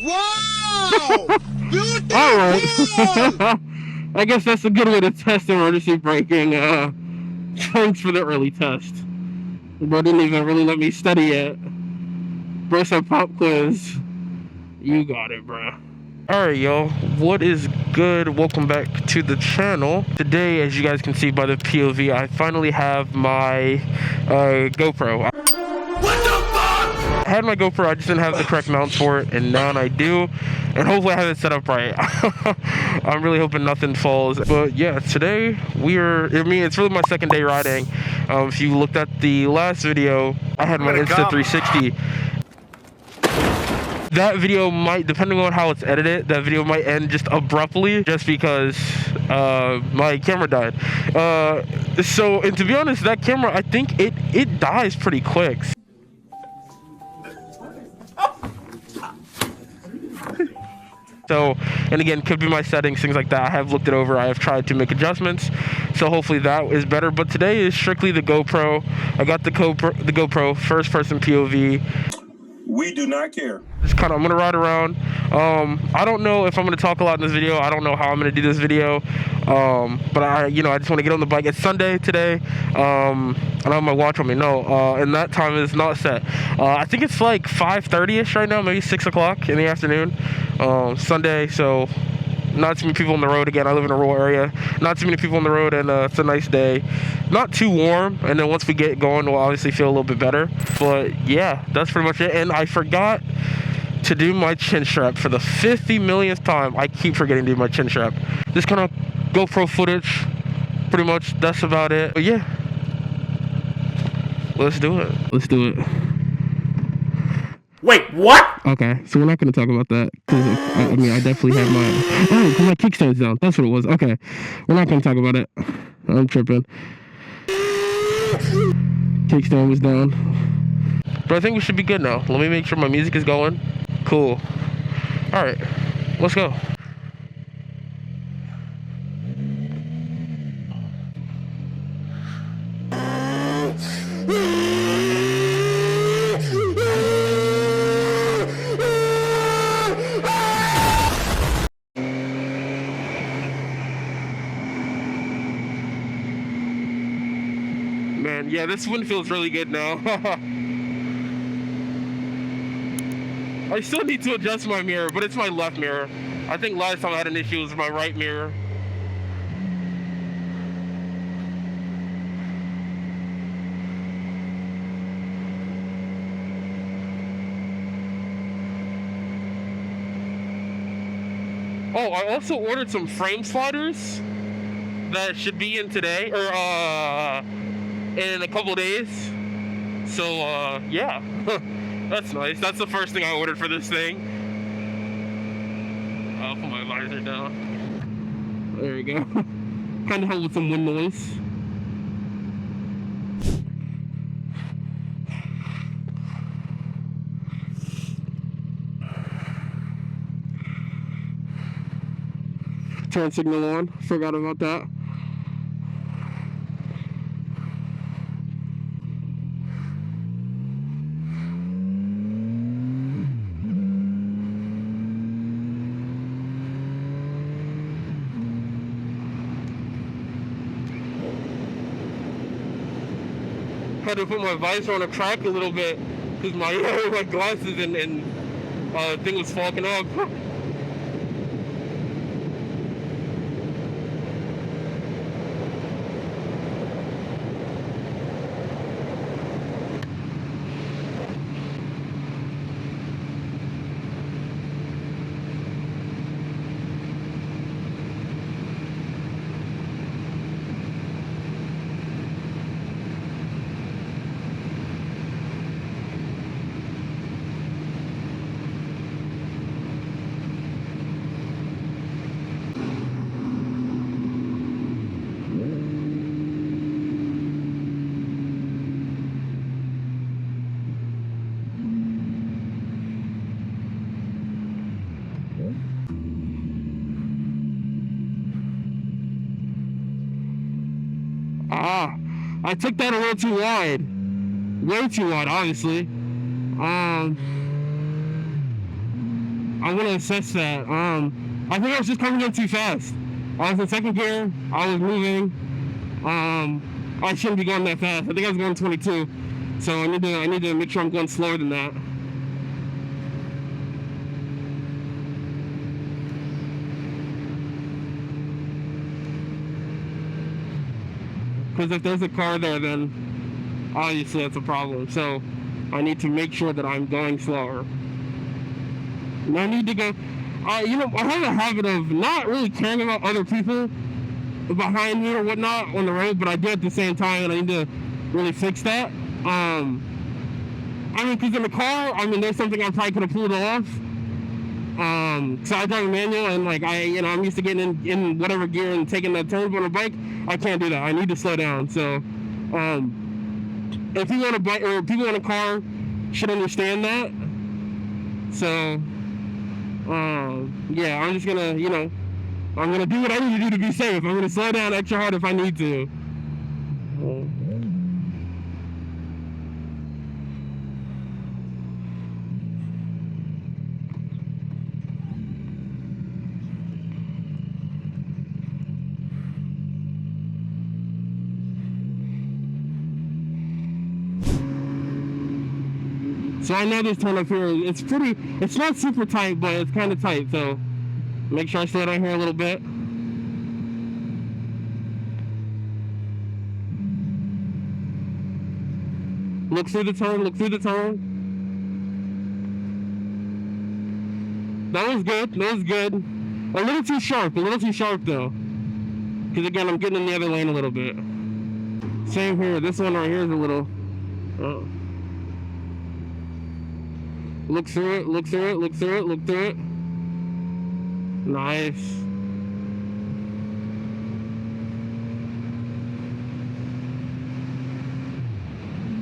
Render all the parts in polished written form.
Wow! Beautiful! Alright. I guess that's a good way to test emergency braking. Thanks for the early test. Bro didn't even really let me study it. Bro said pop quiz. You got it, bro. Alright, y'all. What is good? Welcome back to the channel. Today, as you guys can see by the POV, I finally have my GoPro. I had my GoPro, I just didn't have the correct mount for it, and now I do, and hopefully I have it set up right. I'm really hoping nothing falls. But yeah, today it's really my second day riding. If you looked at the last video, I had my Insta360. That video might, depending on how it's edited, that video might end just abruptly just because my camera died. And to be honest, that camera, I think it dies pretty quick. So, and again, could be my settings, things like that. I have looked it over. I have tried to make adjustments. So hopefully that is better. But today is strictly the GoPro. I got the GoPro first person POV. We do not care. I'm gonna ride around. I don't know if I'm gonna talk a lot in this video. I don't know how I'm gonna do this video. But I just want to get on the bike. It's Sunday today. I don't have my watch on me. No, and that time is not set. I think it's like 5:30ish right now, maybe 6 o'clock in the afternoon. Sunday, so not too many people on the road. Again, I live in a rural area. Not too many people on the road, and it's a nice day. Not too warm, and then once we get going, we'll obviously feel a little bit better. But yeah, that's pretty much it. And I forgot to do my chin strap for the 50 millionth time. I keep forgetting to do my chin strap. This kind of GoPro footage, pretty much. That's about it. But yeah, let's do it. Let's do it. Wait, what? Okay, so we're not going to talk about that. I definitely had my kickstand's down. That's what it was. Okay, we're not going to talk about it. I'm tripping. Kickstand was down. But I think we should be good now. Let me make sure my music is going. Cool. Alright, let's go. Man, yeah, this wind feels really good now. I still need to adjust my mirror, but it's my left mirror. I think last time I had an issue was my right mirror. Oh, I also ordered some frame sliders that should be in today, or in a couple days. So yeah. That's nice. That's the first thing I ordered for this thing. I'll put my visor down. There we go. Kind of help with some wind noise. Turn signal on. Forgot about that. Had to put my visor on a crack a little bit because my glasses and thing was fogging up. I took that a little too wide. Way too wide, obviously. I I want to assess that. I think I was just coming in too fast. I was in second gear. I was moving. I shouldn't be going that fast. I think I was going 22. So I need to make sure I'm going slower than that. Because if there's a car there, then obviously that's a problem. So I need to make sure that I'm going slower. And I need to go. I have a habit of not really caring about other people behind me or whatnot on the road, but I do at the same time, and I need to really fix that. Because in the car, there's something I probably could have pulled off. So I drive a manual, and I'm used to getting in whatever gear and taking that turn. But on a bike, I can't do that. I need to slow down. So, if people on a bike or people in a car should understand that. So, yeah, I'm just gonna, I'm gonna do what I need to do to be safe. I'm gonna slow down extra hard if I need to. So I know this turn up here, it's not super tight, but it's kind of tight, so make sure I slow down here a little bit. Look through the turn. That was good. A little too sharp though. Because again, I'm getting in the other lane a little bit. Same here, this one right here is a little... Look through it. Nice.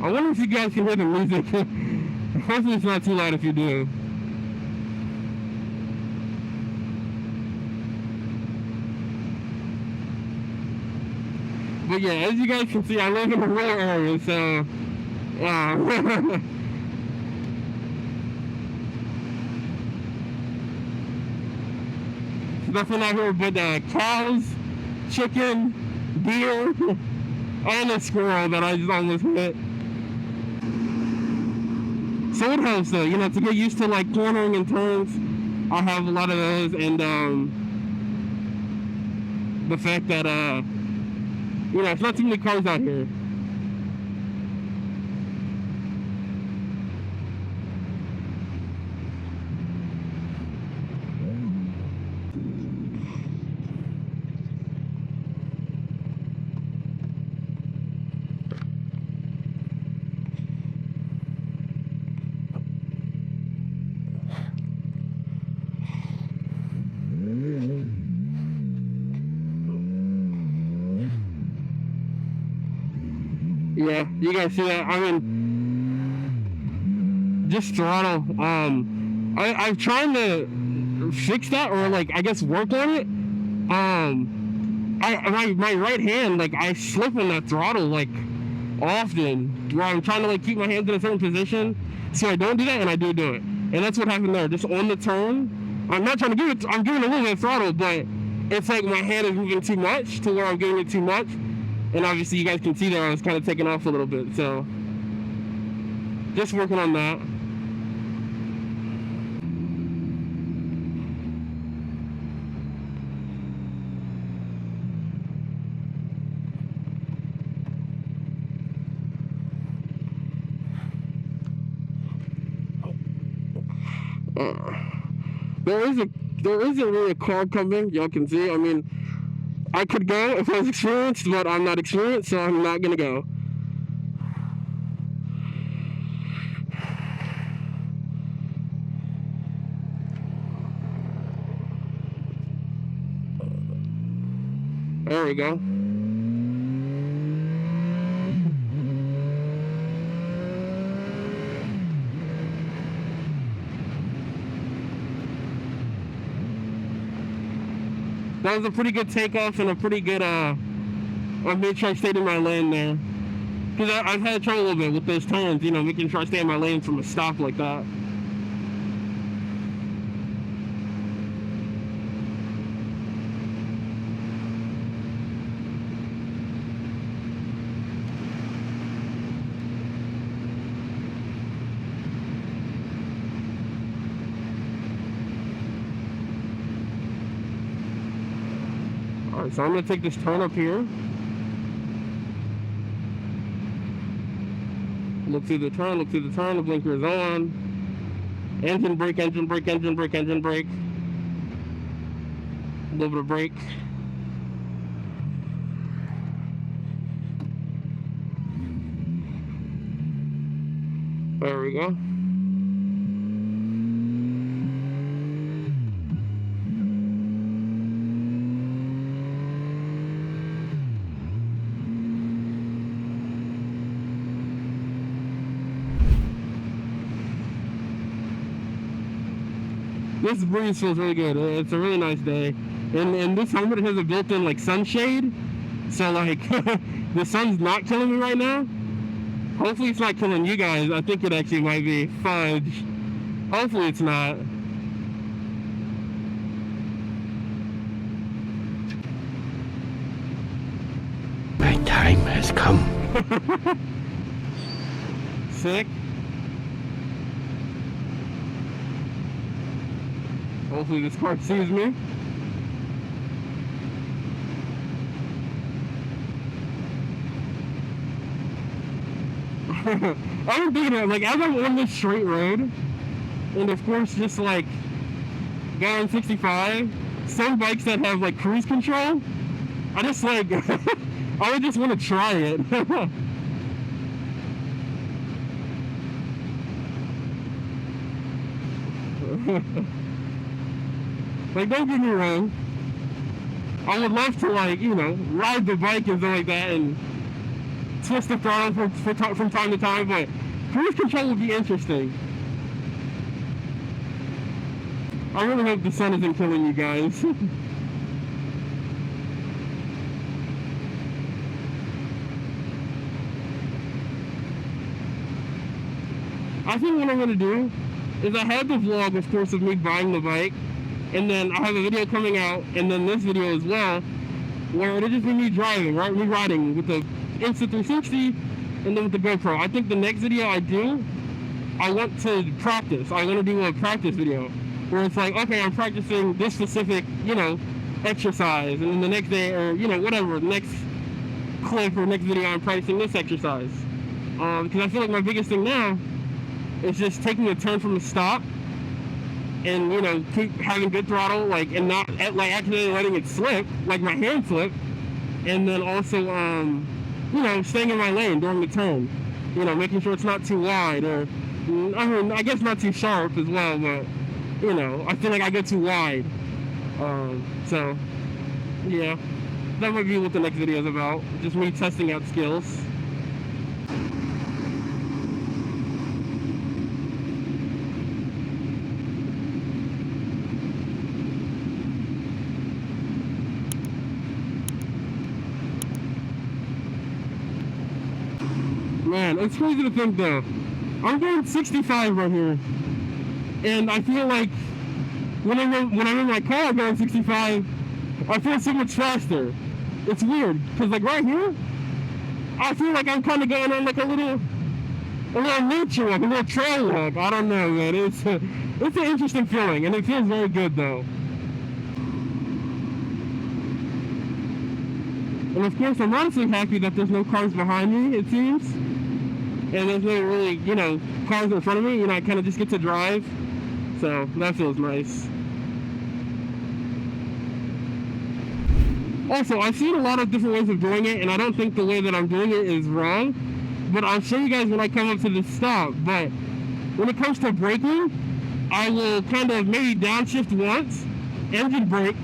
I wonder if you guys can hear the music. Hopefully it's not too loud if you do. But yeah, as you guys can see, I live in a rural area, so... Nothing out here but cows, chicken, deer, and a squirrel that I just almost hit. So it helps though, to get used to cornering and turns. I have a lot of those, and the fact that it's not too many cars out here. Yeah, you guys see that? Just throttle. I'm trying to fix that, or I guess work on it. My right hand, I slip on that throttle often, where I'm trying to keep my hands in a certain position, so I don't do that, and I do it, and that's what happened there. Just on the turn, I'm not trying to give it. I'm giving a little bit of throttle, but it's my hand is moving too much to where I'm giving it too much. And obviously you guys can see there I was kind of taking off a little bit, so just working on that. There isn't really a car coming, y'all can see. I could go if I was experienced, but I'm not experienced, so I'm not gonna go. There we go. That was a pretty good takeoff and a pretty good, I made sure I stayed in my lane there. Because I've had trouble a little bit with those turns, making sure I stay in my lane from a stop like that. Alright, so I'm gonna take this turn up here. Look through the turn, look through the turn, the blinker is on. Engine brake, engine brake, engine brake, engine brake. A little bit of brake. There we go. This breeze feels really good. It's a really nice day. And this helmet has a built-in like sunshade. So like the sun's not killing me right now. Hopefully it's not killing you guys. I think it actually might be. Fudge. Hopefully it's not. My time has come. Sick. Hopefully this car sees me. I'm thinking, like, as I'm on this straight road, and of course just like going 65, some bikes that have like cruise control, I just like, I would just want to try it. Like, don't get me wrong, I would love to, like, you know, ride the bike and stuff like that and twist the throttle from time to time, but cruise control would be interesting. I really hope the sun isn't killing you guys. I think what I'm going to do is I have the vlog, of course, of me buying the bike, and then I have a video coming out, and then this video as well, where it'll just be me driving, right? Me riding with the Insta360, and then with the GoPro. I think the next video I do, I want to practice. I want to do a practice video, where it's like, okay, I'm practicing this specific, you know, exercise, and then the next day, or, you know, whatever, next clip or next video, I'm practicing this exercise. Because I feel like my biggest thing now is just taking a turn from the stop, and, you know, keep having good throttle, like, and not, like, accidentally letting it slip, like my hand slip, and then also, you know, staying in my lane during the turn, you know, making sure it's not too wide, or, I mean, I guess not too sharp as well, but, you know, I feel like I go too wide, so, yeah, that might be what the next video is about, just me testing out skills. Man, it's crazy to think though. I'm going 65 right here, and I feel like when I'm in my car going 65, I feel so much faster. It's weird, cause like right here, I feel like I'm kind of going on like a little nature walk, a little trail walk. I don't know, man. It's an interesting feeling, and it feels very good though. And of course, I'm honestly happy that there's no cars behind me, it seems. And there's no really, you know, cars in front of me. You know, I kind of just get to drive. So, that feels nice. Also, I've seen a lot of different ways of doing it, and I don't think the way that I'm doing it is wrong. But I'll show you guys when I come up to this stop. But when it comes to braking, I will kind of maybe downshift once, engine brake,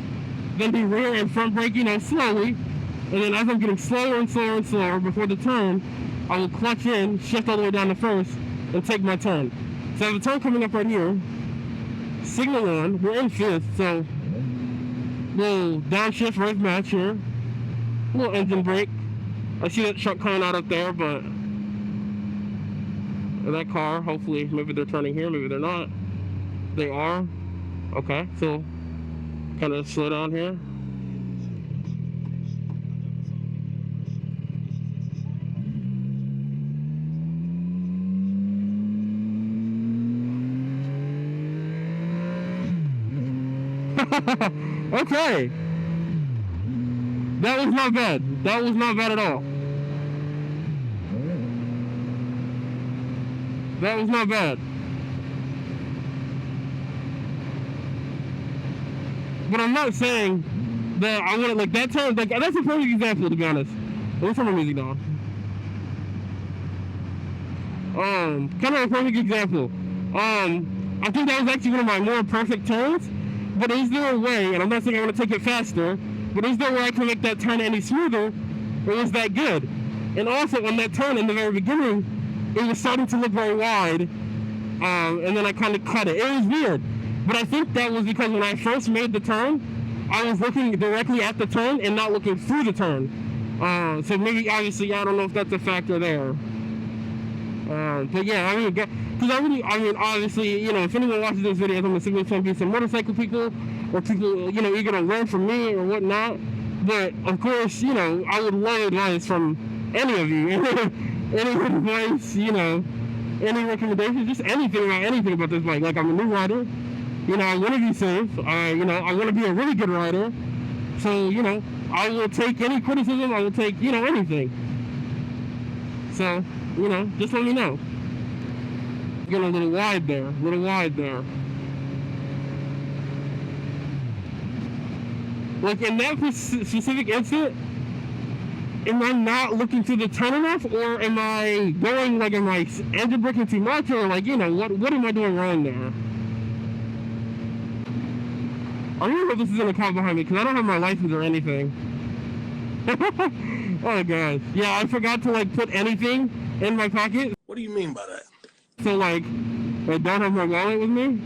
then do rear and front brake, you know, slowly. And then as I'm getting slower and slower and slower before the turn, I will clutch in, shift all the way down to first, and take my turn. So I have a turn coming up right here. Signal on, we're in fifth, so little downshift right match here. Little engine brake. I see that truck coming out up there, but that car, hopefully, maybe they're turning here, maybe they're not. They are. Okay, so kind of slow down here. Okay. That was not bad. That was not bad at all. That was not bad. But I'm not saying that I want to, like, that turn, like, that's a perfect example, to be honest. Let's turn my music down. Kind of a perfect example. I think that was actually one of my more perfect turns. But is there a way, and I'm not saying I want to take it faster, but is there a way I can make that turn any smoother? Or was that good? And also, on that turn in the very beginning, it was starting to look very wide. And then I kind of cut it. It was weird. But I think that was because when I first made the turn, I was looking directly at the turn and not looking through the turn. So maybe, obviously, I don't know if that's a factor there. But yeah, I mean, because obviously, you know, if anyone watches this video, I'm assuming it's going to be some motorcycle people or people, you know, eager to learn from me or whatnot. But of course, you know, I would love advice from any of you. Any advice, you know, any recommendations, just anything about this bike. Like, I'm a new rider. You know, I want to be safe. You know, I want to be a really good rider. So, you know, I will take any criticism. I will take, you know, anything. So, you know, just let me know. Getting a little wide there. Like, in that specific instant, am I not looking through the turn enough, or am I going, like, am I engine braking too much, or, like, you know, what am I doing wrong there? I don't know if this is in the car behind me, because I don't have my license or anything. Oh, God. Yeah, I forgot to, like, put anything in my pocket. What do you mean by that? So, like, I don't have my wallet with me.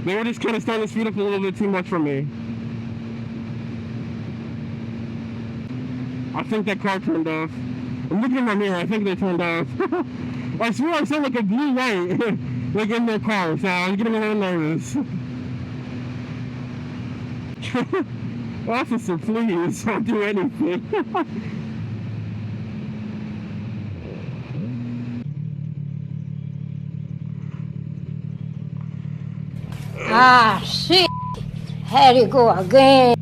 They were just kind of starting to speed up a little bit too much for me. I think that car turned off. I'm looking in my mirror. I think they turned off. I swear I saw like a blue light like in their car, so I was getting a little nervous. Officer, please don't do anything. Ah, shit. Had to go again.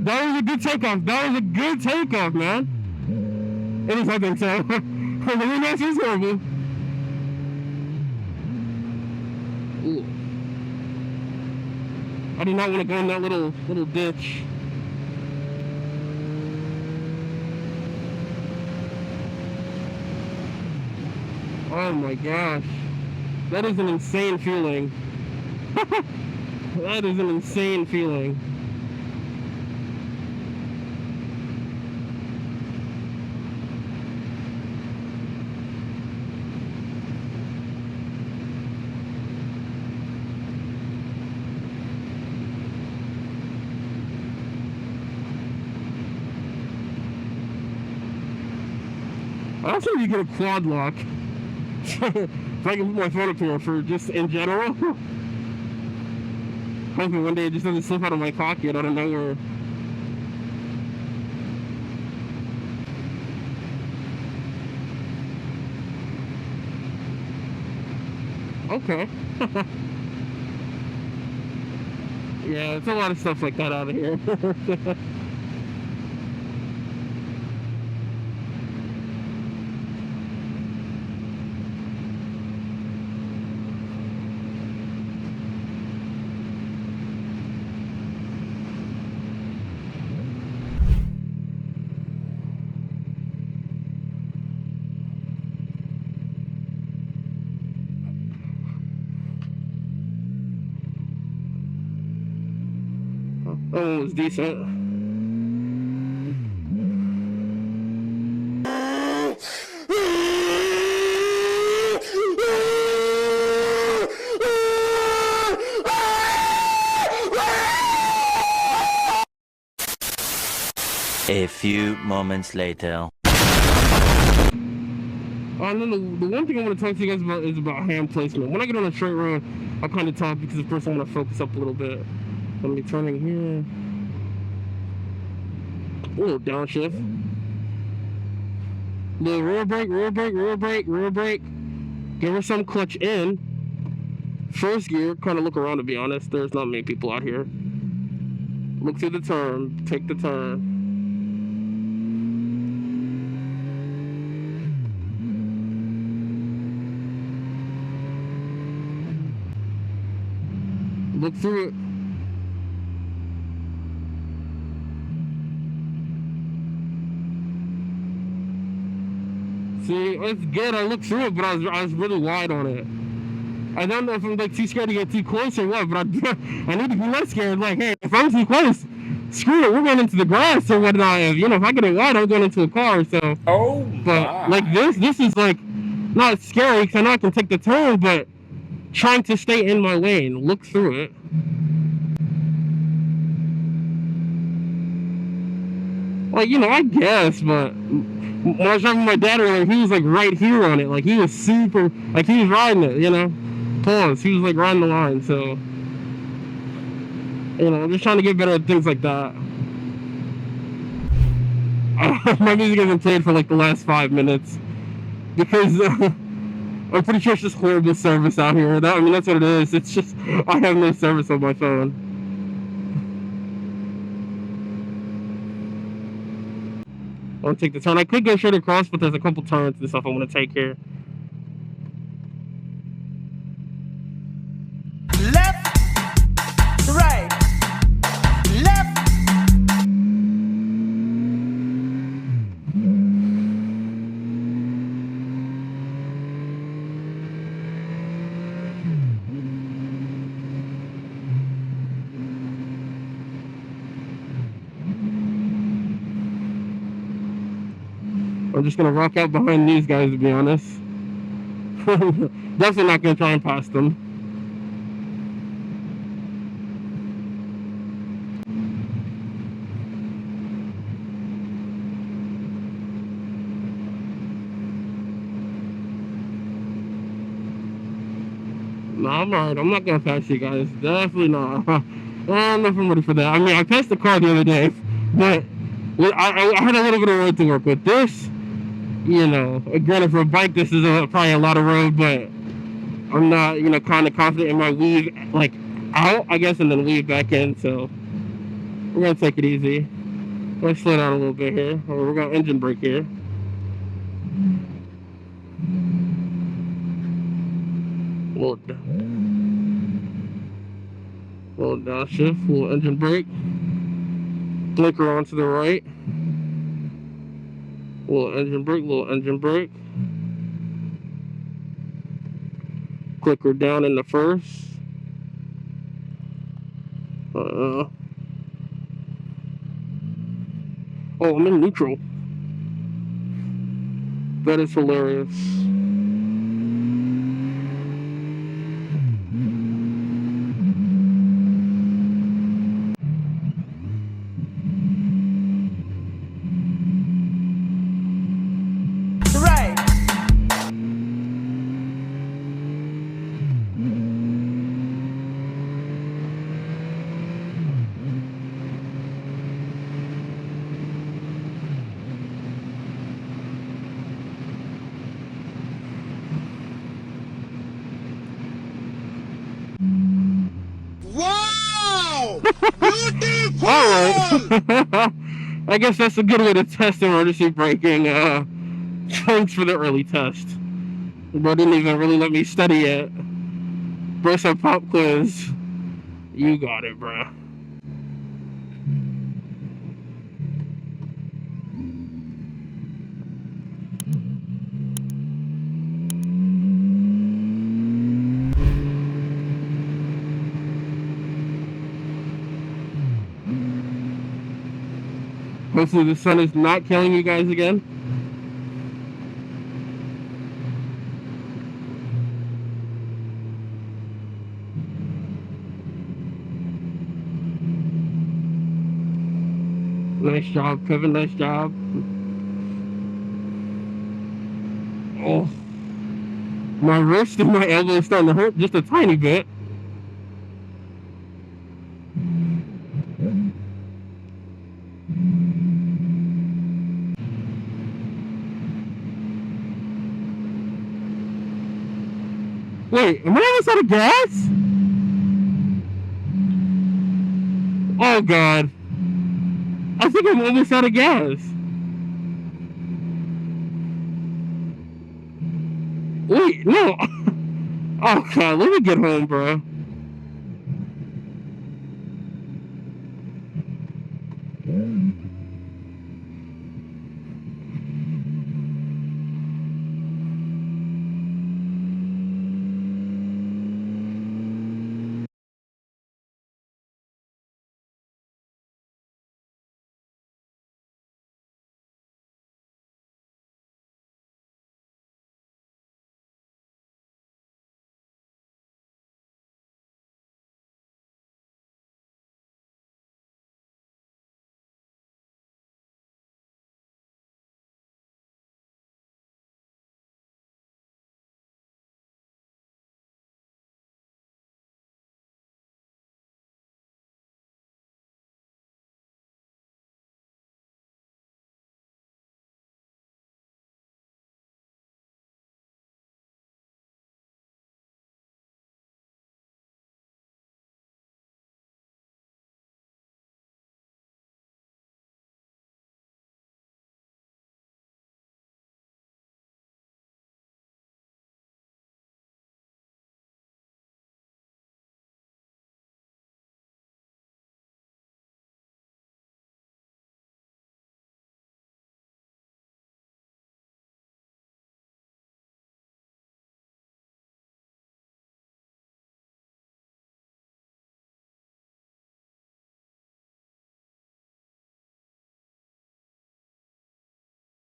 That was a good takeoff, man. At least I think so. The wind is horrible. Ooh. I do not want to go in that little ditch. Oh my gosh. That is an insane feeling. That is an insane feeling. I also need to get a quad lock. If I can put my phone up here for just in general. Hoping one day it just doesn't slip out of my pocket out of nowhere. Okay. Yeah, it's a lot of stuff like that out of here. Oh, it was decent. A few moments later. And then the one thing I want to talk to you guys about is about hand placement. When I get on a straight road, I kind of talk because of course I want to focus up a little bit. Let me turning here. Ooh, downshift. Little rear brake. Give her some clutch in. First gear, kind of look around to be honest. There's not many people out here. Look through the turn, take the turn. Look through it. See, it's good. I looked through it, but I was really wide on it. I don't know if I'm like too scared to get too close or what, but I need to be less scared. Like, hey, if I'm too close, screw it, we're going into the grass or whatnot. You know, if I get it wide, I'm going into a car. So, but like this is like not scary because I know I can take the turn, but trying to stay in my lane. Look through it. Like, you know, I guess, but when I was driving my dad earlier, he was like right here on it. Like, he was super, like, he was riding it, you know? Pause. He was like riding the line, so, you know, I'm just trying to get better at things like that. My music hasn't played for like the last 5 minutes because I'm pretty sure it's just horrible service out here. I mean, that's what it is. It's just, I have no service on my phone. I want to take the turn. I could go straight across, but there's a couple turns and stuff I want to take here. Left, right, left. I'm just gonna rock out behind these guys, to be honest. Definitely not gonna try and pass them. No, I'm alright. I'm not gonna pass you guys. Definitely not. I don't know if I'm ready for that. I mean, I passed the car the other day, but I had a little bit of road to work with. This, you know, granted for a bike, this is probably a lot of road, but I'm not, you know, kind of confident in my weave, like, out, I guess, and then weave back in, so we're going to take it easy. Let's slow down a little bit here, or we're going to engine brake here. Little downshift, little engine brake. Blinker on to the right. Little engine brake, little engine brake. Clicker down in the first. Oh, I'm in neutral. That is hilarious. Wow! Beautiful! Alright. I guess that's a good way to test emergency braking. Thanks for the early test. Bro didn't even really let me study it. Bro said pop quiz. You got it, bro. Hopefully the sun is not killing you guys again. Nice job, Kevin. Nice job. Oh, my wrist and my elbow is starting to hurt just a tiny bit. Wait, am I almost out of gas? Oh god. I think I'm almost out of gas. Wait, no. Oh god, let me get home, bro.